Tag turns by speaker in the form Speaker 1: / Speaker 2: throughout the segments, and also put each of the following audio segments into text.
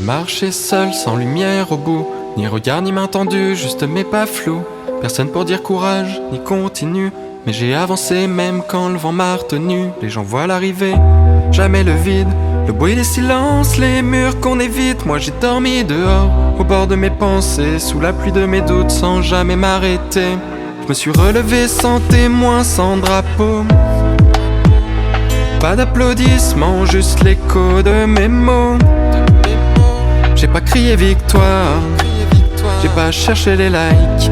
Speaker 1: marché seul, sans lumière au bout, ni regard ni main tendue, juste mes pas flous. Personne pour dire courage, ni continue, mais j'ai avancé même quand le vent m'a retenu. Les gens voient l'arrivée, jamais le vide, le bruit des silences, les murs qu'on évite. Moi j'ai dormi dehors, au bord de mes pensées, sous la pluie de mes doutes, sans jamais m'arrêter. Je me suis relevé sans témoin, sans drapeau. Pas d'applaudissements, juste l'écho de mes mots. J'ai pas crié victoire, j'ai pas cherché les likes.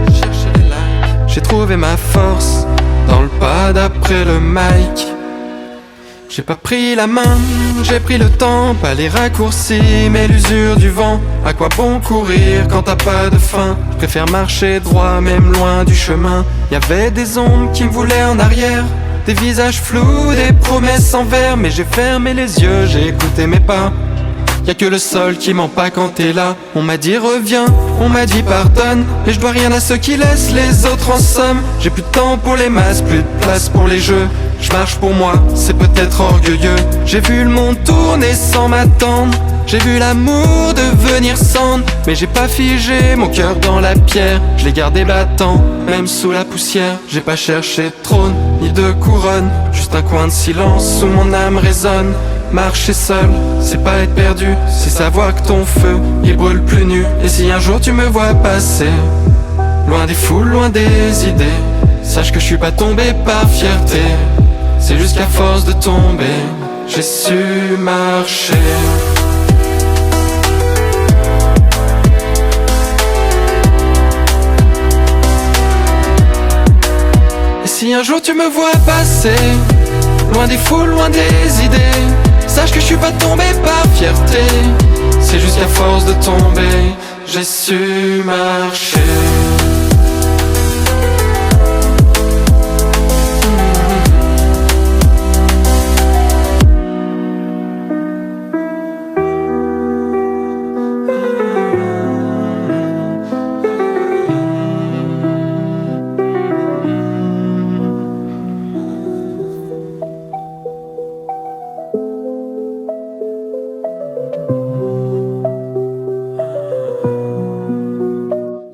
Speaker 1: J'ai trouvé ma force dans le pas d'après le mic. J'ai pas pris la main, j'ai pris le temps, pas les raccourcis, mais l'usure du vent. À quoi bon courir quand t'as pas de fin? Je préfère marcher droit, même loin du chemin. Y'avait des ombres qui me voulaient en arrière, des visages flous, des promesses en verre. Mais j'ai fermé les yeux, j'ai écouté mes pas. Y'a que le sol qui ment pas quand t'es là. On m'a dit reviens, on m'a dit pardonne, mais je dois rien à ceux qui laissent les autres en somme. J'ai plus de temps pour les masses, plus de place pour les jeux. Je marche pour moi, c'est peut-être orgueilleux. J'ai vu le monde tourner sans m'attendre, j'ai vu l'amour devenir cendre. Mais j'ai pas figé mon cœur dans la pierre, je l'ai gardé battant, même sous la poussière. J'ai pas cherché de trône, ni de couronne, juste un coin de silence où mon âme résonne. Marcher seul, c'est pas être perdu, c'est savoir que ton feu, il brûle plus nu. Et si un jour tu me vois passer, loin des foules, loin des idées, sache que je suis pas tombé par fierté, c'est juste qu'à force de tomber, j'ai su marcher. Et si un jour tu me vois passer, loin des foules, loin des idées, sache que je suis pas tombé par fierté, c'est juste qu'à force de tomber, j'ai su marcher.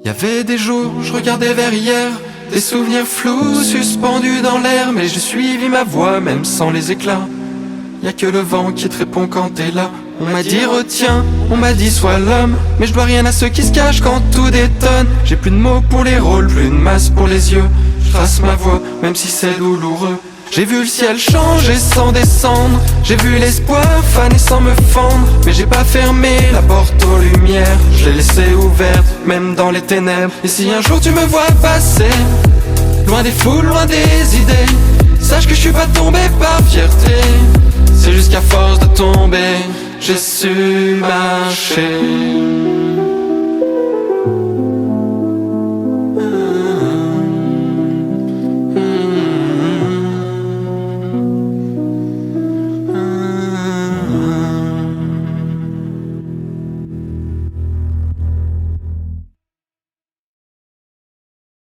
Speaker 1: Y'avait des jours, je regardais vers hier, des souvenirs flous suspendus dans l'air. Mais j'ai suivi ma voix même sans les éclats. Y'a que le vent qui te répond quand t'es là. On m'a dit retiens, on m'a dit sois l'homme, mais je dois rien à ceux qui se cachent quand tout détonne. J'ai plus de mots pour les rôles, plus de masse pour les yeux. Je trace ma voix, même si c'est douloureux. J'ai vu le ciel changer sans descendre, j'ai vu l'espoir faner sans me fendre. Mais j'ai pas fermé la porte aux lumières, je l'ai laissée ouverte, même dans les ténèbres. Et si un jour tu me vois passer, loin des foules, loin des idées, sache que je suis pas tombé par fierté, c'est juste qu'à force de tomber, j'ai su marcher.